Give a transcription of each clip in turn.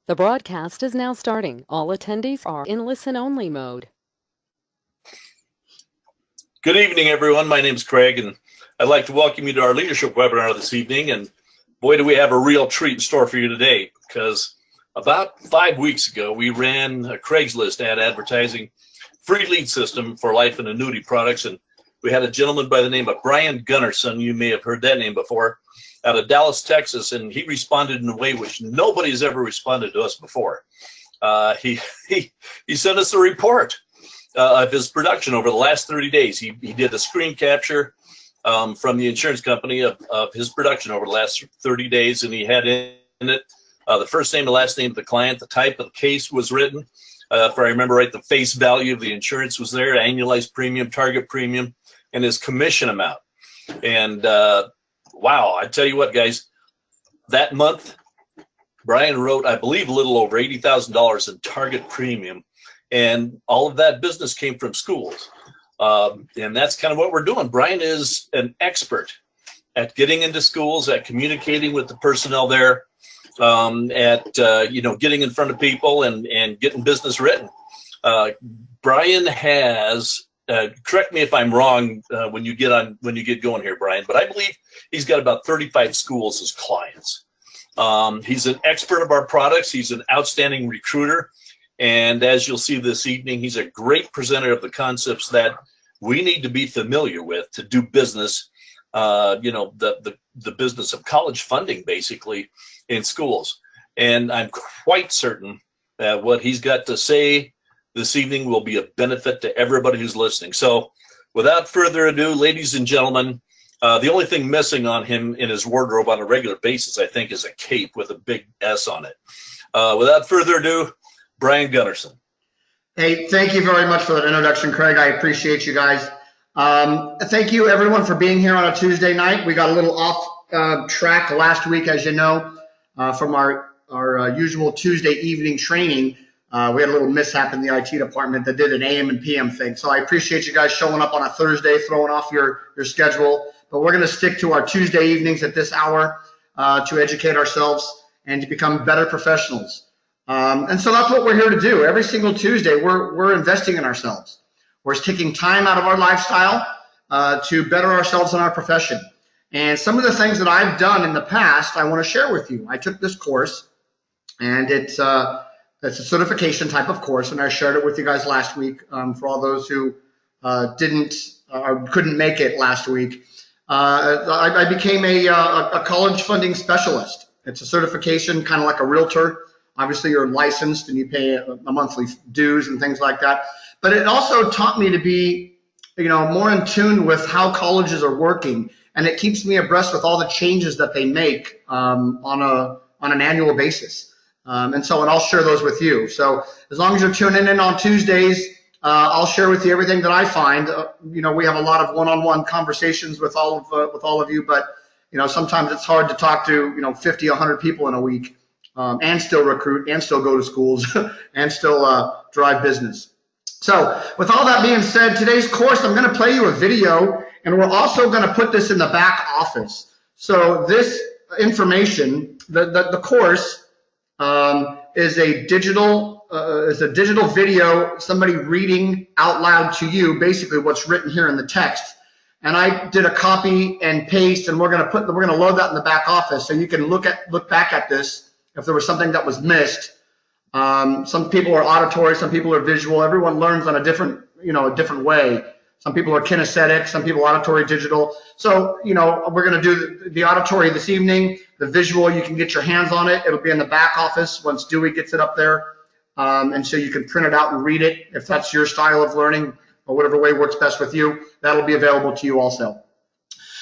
The broadcast is now starting. All attendees are in listen-only mode. Good evening, everyone. My name is Craig, and I'd like to welcome you to our leadership webinar this evening. And boy, do we have a real treat in store for you today, because about 5 weeks ago, we ran a Craigslist ad advertising free lead system for life and annuity products. And we had a gentleman by the name of Brian Gunnarsson. You may have heard that name before, out of Dallas, Texas. And he responded in a way which nobody's ever responded to us before. He sent us a report of his production over the last 30 days. He did a screen capture from the insurance company of his production over the last 30 days, and he had in it the first name, the last name of the client, the type of the case was written. If I remember right, the face value of the insurance was there, annualized premium, target premium, and his commission amount. And wow, I tell you what, guys, that month, Brian wrote, I believe, a little over $80,000 in target premium. And all of that business came from schools. And that's kind of what we're doing. Brian is an expert at getting into schools, at communicating with the personnel there, at getting in front of people and getting business written. Brian has, correct me if I'm wrong when you get going here, Brian, but I believe he's got about 35 schools as clients. He's an expert of our products. He's an outstanding recruiter. And as you'll see this evening, he's a great presenter of the concepts that we need to be familiar with to do business, the business of college funding, basically, in schools. And I'm quite certain that what he's got to say this evening will be a benefit to everybody who's listening. So without further ado, ladies and gentlemen, the only thing missing on him in his wardrobe on a regular basis, I think, is a cape with a big S on it. Without further ado, Brian Gunnarsson. Hey, thank you very much for that introduction, Craig. I appreciate you guys. Thank you, everyone, for being here on a Tuesday night. We got a little off track last week, as you know, from our usual Tuesday evening training. We had a little mishap in the IT department that did an AM and PM thing. So I appreciate you guys showing up on a Thursday, throwing off your schedule. But we're going to stick to our Tuesday evenings at this hour to educate ourselves and to become better professionals. And so that's what we're here to do. Every single Tuesday, we're investing in ourselves. We're taking time out of our lifestyle to better ourselves in our profession. And some of the things that I've done in the past, I want to share with you. I took this course, and it's a certification type of course, and I shared it with you guys last week for all those who didn't or couldn't make it last week. I became a college funding specialist. It's a certification, kind of like a realtor. Obviously, you're licensed and you pay a monthly dues and things like that. But it also taught me to be, more in tune with how colleges are working, and it keeps me abreast with all the changes that they make on an annual basis. And I'll share those with you. So as long as you're tuning in on Tuesdays, I'll share with you everything that I find. We have a lot of one-on-one conversations with all of you, but sometimes it's hard to talk to 50, 100 people in a week. And still recruit, and still go to schools, and still drive business. So with all that being said, today's course, I'm going to play you a video, and we're also going to put this in the back office. So this information, the course is a digital video, somebody reading out loud to you basically what's written here in the text. And I did a copy and paste, and we're going to load that in the back office so you can look back at this. If there was something that was missed, some people are auditory, some people are visual. Everyone learns on a different way. Some people are kinesthetic, some people auditory, digital. So, we're going to do the auditory this evening. The visual, you can get your hands on it. It'll be in the back office once Dewey gets it up there. And so you can print it out and read it if that's your style of learning or whatever way works best with you. That'll be available to you also.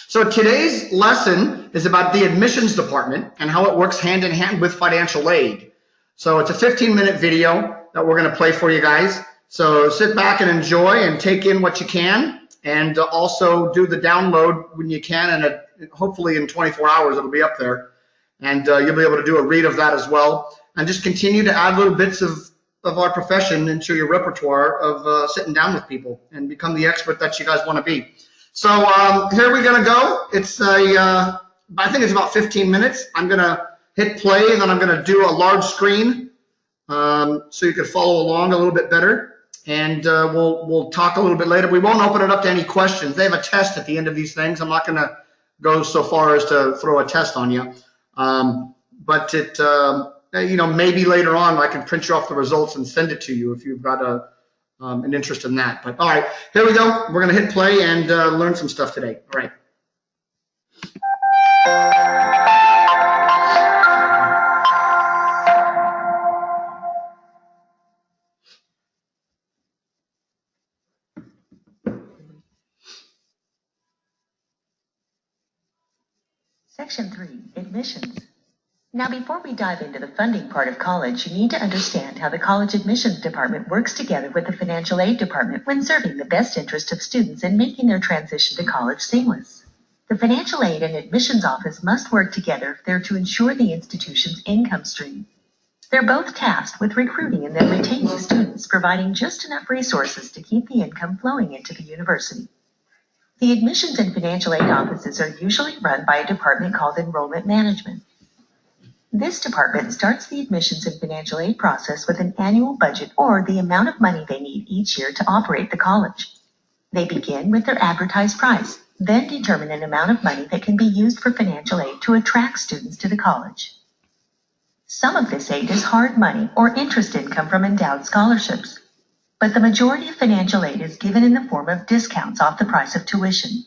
So today's lesson is about the admissions department and how it works hand in hand with financial aid. So it's a 15-minute video that we're going to play for you guys. So sit back and enjoy and take in what you can, and also do the download when you can, and hopefully in 24 hours it'll be up there. And you'll be able to do a read of that as well. And just continue to add little bits of our profession into your repertoire of sitting down with people and become the expert that you guys want to be. So here we're going to go. It's I think it's about 15 minutes. I'm going to hit play, and then I'm going to do a large screen so you could follow along a little bit better. And we'll talk a little bit later. We won't open it up to any questions. They have a test at the end of these things. I'm not going to go so far as to throw a test on you. But maybe later on I can print you off the results and send it to you if you've got an interest in that. But all right, here we go. We're going to hit play and learn some stuff today. All right. Section 3, Admissions. Now, before we dive into the funding part of college, you need to understand how the college admissions department works together with the financial aid department when serving the best interest of students and making their transition to college seamless. The financial aid and admissions office must work together if they're to ensure the institution's income stream. They're both tasked with recruiting and then retaining students, providing just enough resources to keep the income flowing into the university. The admissions and financial aid offices are usually run by a department called Enrollment Management. This department starts the admissions and financial aid process with an annual budget or the amount of money they need each year to operate the college. They begin with their advertised price, then determine an amount of money that can be used for financial aid to attract students to the college. Some of this aid is hard money or interest income from endowed scholarships, but the majority of financial aid is given in the form of discounts off the price of tuition.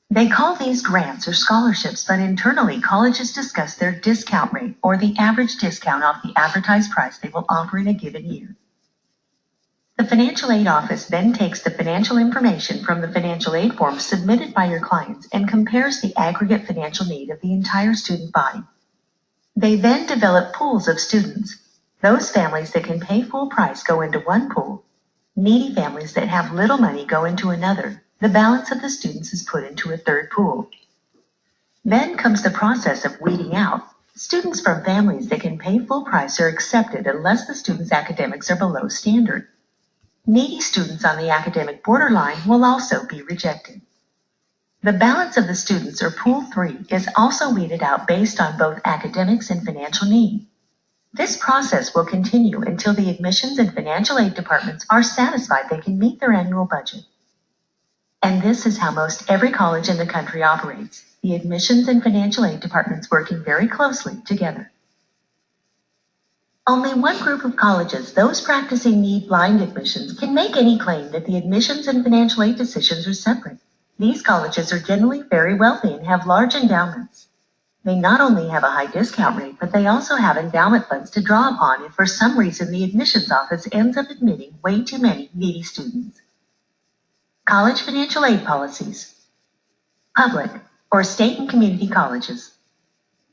They call these grants or scholarships, but internally colleges discuss their discount rate or the average discount off the advertised price they will offer in a given year. The financial aid office then takes the financial information from the financial aid form submitted by your clients and compares the aggregate financial need of the entire student body. They then develop pools of students. Those families that can pay full price go into one pool. Needy families that have little money go into another. The balance of the students is put into a third pool. Then comes the process of weeding out. Students from families that can pay full price are accepted unless the student's academics are below standard. Needy students on the academic borderline will also be rejected. The balance of the students, or Pool 3, is also weeded out based on both academics and financial need. This process will continue until the admissions and financial aid departments are satisfied they can meet their annual budget. And this is how most every college in the country operates, the admissions and financial aid departments working very closely together. Only one group of colleges, those practicing need-blind admissions, can make any claim that the admissions and financial aid decisions are separate. These colleges are generally very wealthy and have large endowments. They not only have a high discount rate, but they also have endowment funds to draw upon if for some reason the admissions office ends up admitting way too many needy students. College financial aid policies. Public or state and community colleges.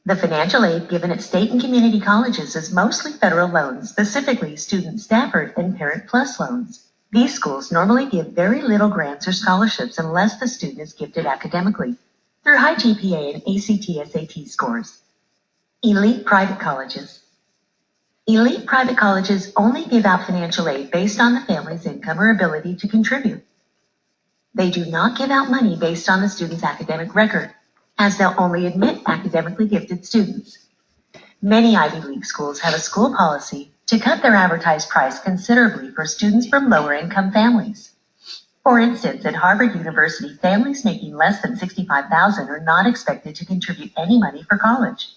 The financial aid given at state and community colleges is mostly federal loans, specifically Student Stafford and Parent Plus loans. These schools normally give very little grants or scholarships unless the student is gifted academically through high GPA and ACT/SAT scores. Elite private colleges. Elite private colleges only give out financial aid based on the family's income or ability to contribute. They do not give out money based on the student's academic record, as they'll only admit academically gifted students. Many Ivy League schools have a school policy to cut their advertised price considerably for students from lower income families. For instance, at Harvard University, families making less than $65,000 are not expected to contribute any money for college.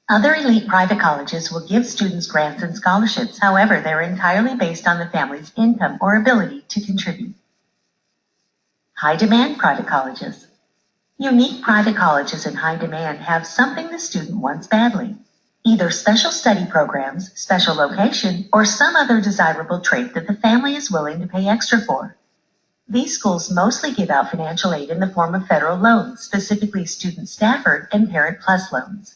Other elite private colleges will give students grants and scholarships, however, they're entirely based on the family's income or ability to contribute. High demand private colleges. Unique private colleges in high demand have something the student wants badly. Either special study programs, special location, or some other desirable trait that the family is willing to pay extra for. These schools mostly give out financial aid in the form of federal loans, specifically Student Stafford and Parent Plus loans.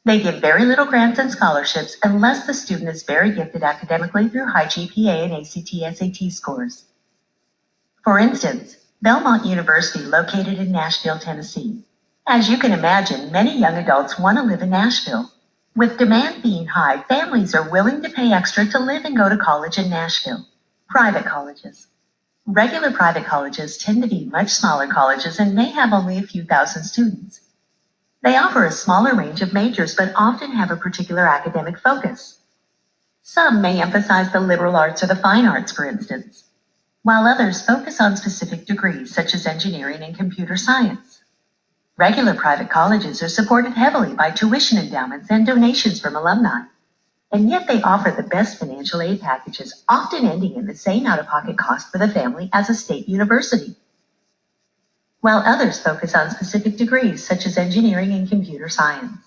They give very little grants and scholarships unless the student is very gifted academically through high GPA and ACT/SAT scores. For instance, Belmont University, located in Nashville, Tennessee. As you can imagine, many young adults want to live in Nashville. With demand being high, families are willing to pay extra to live and go to college in Nashville. Private colleges. Regular private colleges tend to be much smaller colleges and may have only a few thousand students. They offer a smaller range of majors but often have a particular academic focus. Some may emphasize the liberal arts or the fine arts, for instance, while others focus on specific degrees such as engineering and computer science. Regular private colleges are supported heavily by tuition endowments and donations from alumni, and yet they offer the best financial aid packages, often ending in the same out-of-pocket cost for the family as a state university. While others focus on specific degrees such as engineering and computer science.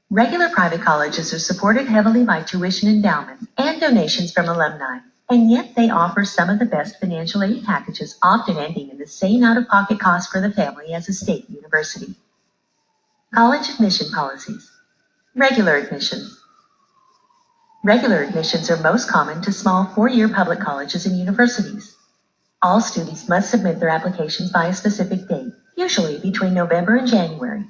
Regular private colleges are supported heavily by tuition endowments and donations from alumni, and yet they offer some of the best financial aid packages, often ending in the same out-of-pocket cost for the family as a state university. College admission policies. Regular admissions. Regular admissions are most common to small four-year public colleges and universities. All students must submit their applications by a specific date, usually between November and January.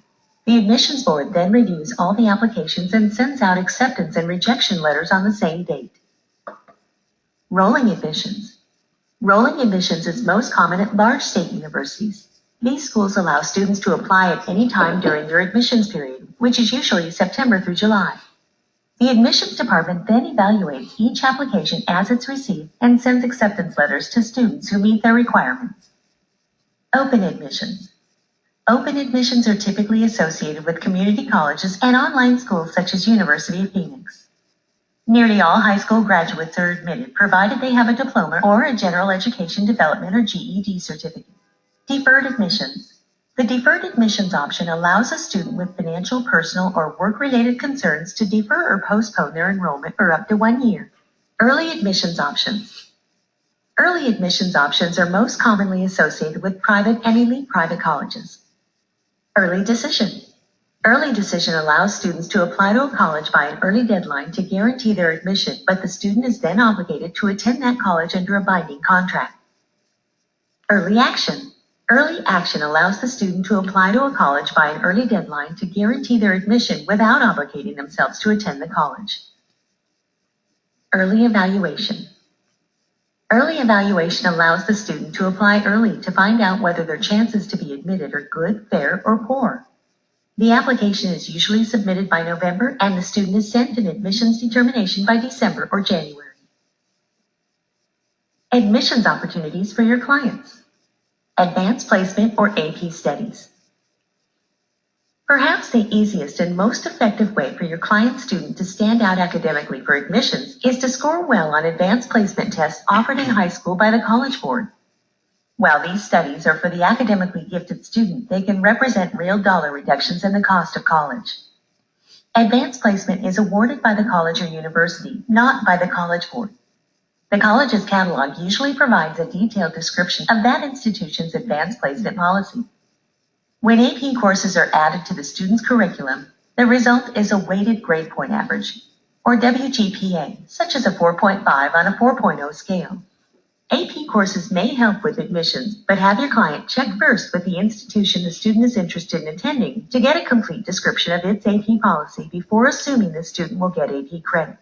The admissions board then reviews all the applications and sends out acceptance and rejection letters on the same date. Rolling admissions. Rolling admissions is most common at large state universities. These schools allow students to apply at any time during their admissions period, which is usually September through July. The admissions department then evaluates each application as it's received and sends acceptance letters to students who meet their requirements. Open admissions. Open admissions are typically associated with community colleges and online schools such as University of Phoenix. Nearly all high school graduates are admitted, provided they have a diploma or a general education development or GED certificate. Deferred admissions. The deferred admissions option allows a student with financial, personal, or work-related concerns to defer or postpone their enrollment for up to 1 year. Early admissions options. Early admissions options are most commonly associated with private and elite private colleges. Early decision. Early decision allows students to apply to a college by an early deadline to guarantee their admission, but the student is then obligated to attend that college under a binding contract. Early action. Early action allows the student to apply to a college by an early deadline to guarantee their admission without obligating themselves to attend the college. Early evaluation. Early evaluation allows the student to apply early to find out whether their chances to be admitted are good, fair, or poor. The application is usually submitted by November, and the student is sent an admissions determination by December or January. Admissions opportunities for your clients. Advanced placement or AP studies. Perhaps the easiest and most effective way for your client student to stand out academically for admissions is to score well on advanced placement tests offered in high school by the College Board. While these studies are for the academically gifted student, they can represent real dollar reductions in the cost of college. Advanced placement is awarded by the college or university, not by the College Board. The college's catalog usually provides a detailed description of that institution's advanced placement policy. When AP courses are added to the student's curriculum, the result is a weighted grade point average, or WGPA, such as a 4.5 on a 4.0 scale. AP courses may help with admissions, but have your client check first with the institution the student is interested in attending to get a complete description of its AP policy before assuming the student will get AP credit.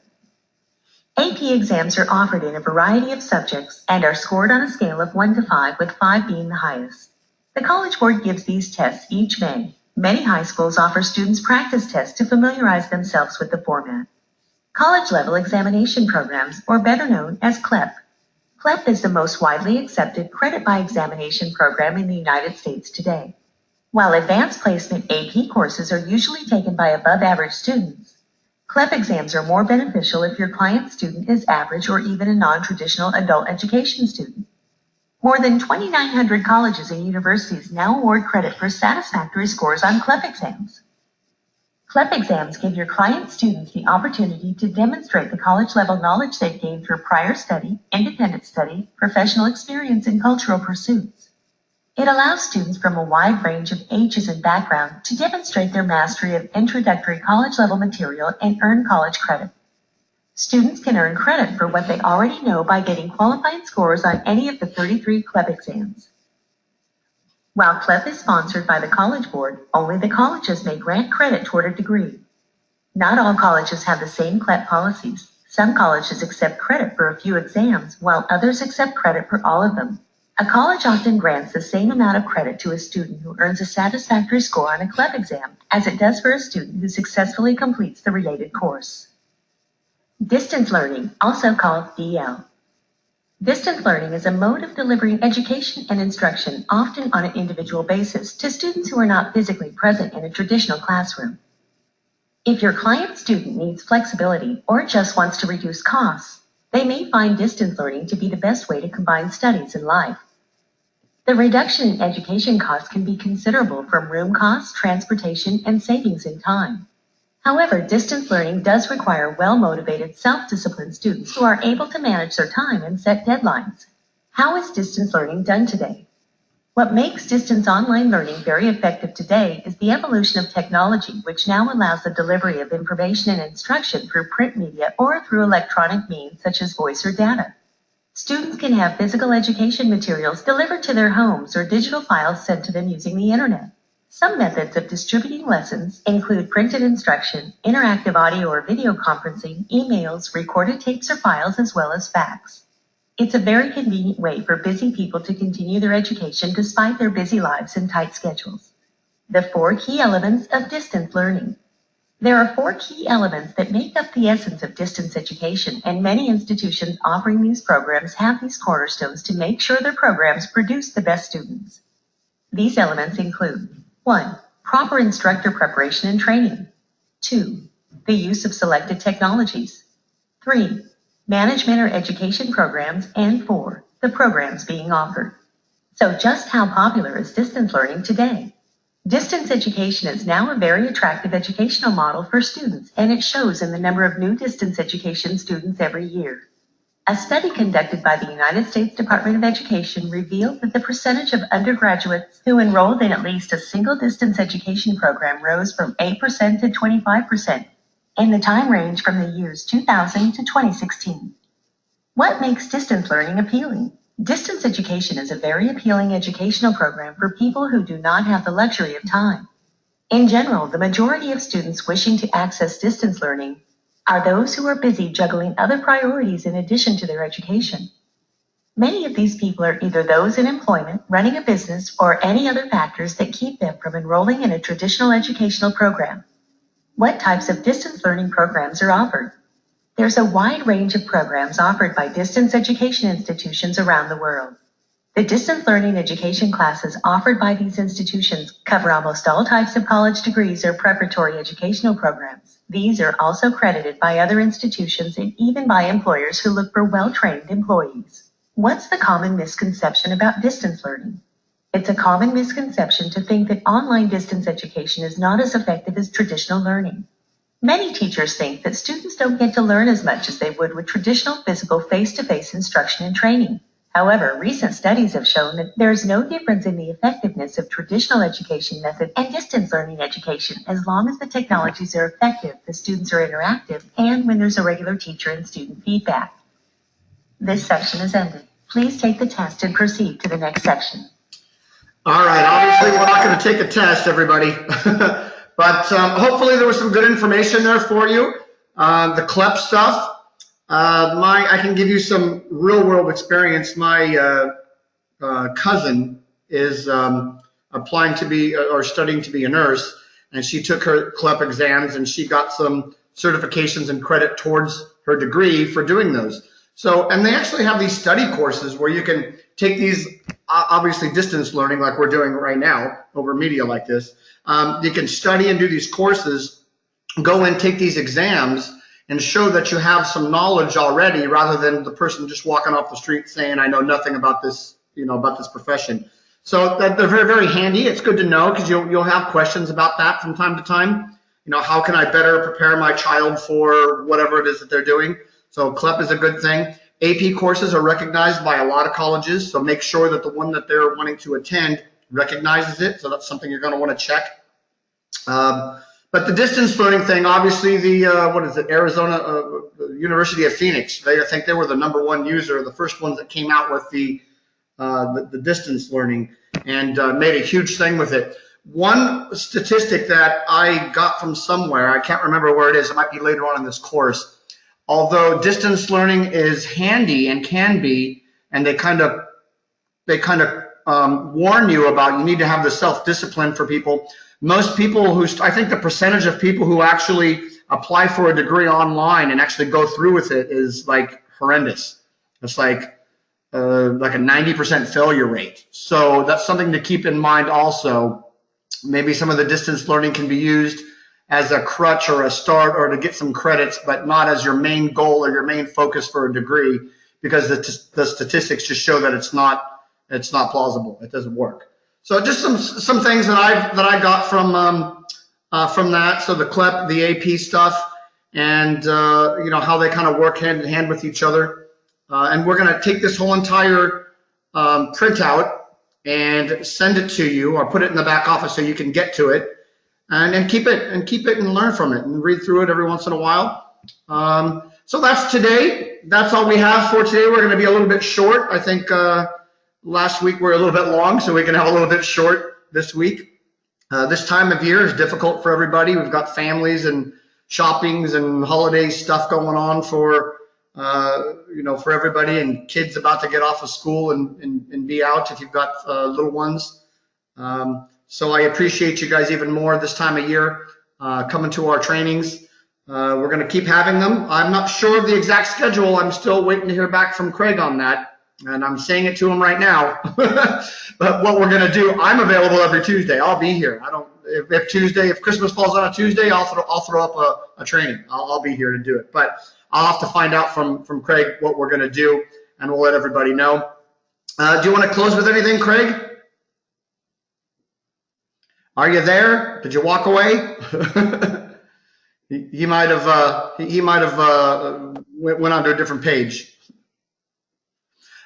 AP exams are offered in a variety of subjects and are scored on a scale of 1 to 5, with 5 being the highest. The College Board gives these tests each May. Many high schools offer students practice tests to familiarize themselves with the format. College-level examination programs, or better known as CLEP. CLEP is the most widely accepted credit-by-examination program in the United States today. While advanced placement AP courses are usually taken by above-average students, CLEP exams are more beneficial if your client student is average or even a non-traditional adult education student. More than 2,900 colleges and universities now award credit for satisfactory scores on CLEP exams. CLEP exams give your client students the opportunity to demonstrate the college-level knowledge they've gained through prior study, independent study, professional experience, and cultural pursuits. It allows students from a wide range of ages and background to demonstrate their mastery of introductory college-level material and earn college credit. Students can earn credit for what they already know by getting qualifying scores on any of the 33 CLEP exams. While CLEP is sponsored by the College Board, only the colleges may grant credit toward a degree. Not all colleges have the same CLEP policies. Some colleges accept credit for a few exams, while others accept credit for all of them. A college often grants the same amount of credit to a student who earns a satisfactory score on a CLEP exam as it does for a student who successfully completes the related course. Distance learning, also called DL. Distance learning is a mode of delivering education and instruction, often on an individual basis, to students who are not physically present in a traditional classroom. If your client student needs flexibility or just wants to reduce costs, they may find distance learning to be the best way to combine studies and life. The reduction in education costs can be considerable from room costs, transportation, and savings in time. However, distance learning does require well-motivated, self-disciplined students who are able to manage their time and set deadlines. How is distance learning done today? What makes distance online learning very effective today is the evolution of technology, which now allows the delivery of information and instruction through print media or through electronic means such as voice or data. Students can have physical education materials delivered to their homes or digital files sent to them using the internet. Some methods of distributing lessons include printed instruction, interactive audio or video conferencing, emails, recorded tapes or files, as well as fax. It's a very convenient way for busy people to continue their education despite their busy lives and tight schedules. The 4 key elements of distance learning. There are 4 key elements that make up the essence of distance education, and many institutions offering these programs have these cornerstones to make sure their programs produce the best students. These elements include 1. Proper instructor preparation and training. 2. The use of selected technologies. 3. Management or education programs. And 4. The programs being offered. So just how popular is distance learning today? Distance education is now a very attractive educational model for students, and it shows in the number of new distance education students every year. A study conducted by the United States Department of Education revealed that the percentage of undergraduates who enrolled in at least a single distance education program rose from 8% to 25% in the time range from the years 2000 to 2016. What makes distance learning appealing? Distance education is a very appealing educational program for people who do not have the luxury of time. In general, the majority of students wishing to access distance learning are those who are busy juggling other priorities in addition to their education. Many of these people are either those in employment, running a business, or any other factors that keep them from enrolling in a traditional educational program. What types of distance learning programs are offered? There's a wide range of programs offered by distance education institutions around the world. The distance learning education classes offered by these institutions cover almost all types of college degrees or preparatory educational programs. These are also credited by other institutions and even by employers who look for well-trained employees. What's the common misconception about distance learning? It's a common misconception to think that online distance education is not as effective as traditional learning. Many teachers think that students don't get to learn as much as they would with traditional physical face-to-face instruction and training. However, recent studies have shown that there is no difference in the effectiveness of traditional education methods and distance learning education as long as the technologies are effective, the students are interactive, and when there's a regular teacher and student feedback. This section is ended. Please take the test and proceed to the next section. All right, obviously we're not going to take a test, everybody. But hopefully there was some good information there for you. The CLEP stuff, I can give you some real world experience. My cousin is applying to be or studying to be a nurse, and she took her CLEP exams and she got some certifications and credit towards her degree for doing those. So, and they actually have these study courses where you can take these, obviously distance learning like we're doing right now over media like this. You can study and do these courses, go and take these exams and show that you have some knowledge already rather than the person just walking off the street saying, I know nothing about this, about this profession. So they're very, very handy. It's good to know because you'll have questions about that from time to time. How can I better prepare my child for whatever it is that they're doing? So CLEP is a good thing. AP courses are recognized by a lot of colleges, so make sure that the one that they're wanting to attend recognizes it. So that's something you're going to want to check. But the distance learning thing, obviously the, Arizona University of Phoenix, I think they were the #1 user, the first ones that came out with the distance learning and made a huge thing with it. One statistic that I got from somewhere, I can't remember where it is, it might be later on in this course, although distance learning is handy and can be, and they kind of warn you about, you need to have the self-discipline for people. most people I think the percentage of people who actually apply for a degree online and actually go through with it is like horrendous. It's like a 90% failure rate. So that's something to keep in mind also. Maybe some of the distance learning can be used as a crutch or a start or to get some credits, but not as your main goal or your main focus for a degree, because the statistics just show that it's not plausible. It doesn't work. So just some things that I got from that. So the CLEP, the AP stuff, and how they kind of work hand in hand with each other. And we're going to take this whole entire printout and send it to you, or put it in the back office so you can get to it, and keep it and learn from it and read through it every once in a while. So that's today. That's all we have for today. We're going to be a little bit short. I think last week we were a little bit long, so we can have a little bit short this week. This time of year is difficult for everybody. We've got families and shoppings and holiday stuff going on for everybody, and kids about to get off of school and be out if you've got little ones. So I appreciate you guys even more this time of year coming to our trainings. We're going to keep having them. I'm not sure of the exact schedule. I'm still waiting to hear back from Craig on that, and I'm saying it to him right now. But what we're going to do, I'm available every Tuesday. I'll be here. If Christmas falls on a Tuesday, I'll throw up a training. I'll be here to do it. But I'll have to find out from Craig what we're going to do, and we'll let everybody know. Do you want to close with anything, Craig? Are you there? Did you walk away? He might have went onto a different page.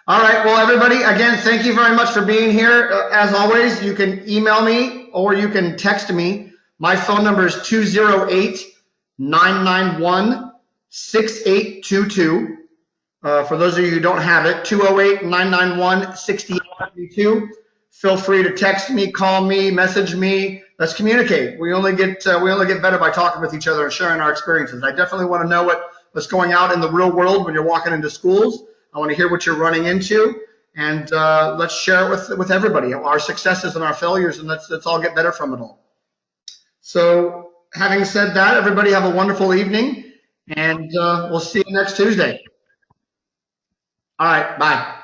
All right. Well, everybody, again, thank you very much for being here. As always, you can email me or you can text me. My phone number is 208-991-6822. For those of you who don't have it, 208-991-6822. Feel free to text me, call me, message me. Let's communicate. We only get better by talking with each other and sharing our experiences. I definitely want to know what's going out in the real world when you're walking into schools. I want to hear what you're running into, and let's share it with everybody, our successes and our failures, and let's all get better from it all. So having said that, everybody have a wonderful evening, and we'll see you next Tuesday. All right, bye.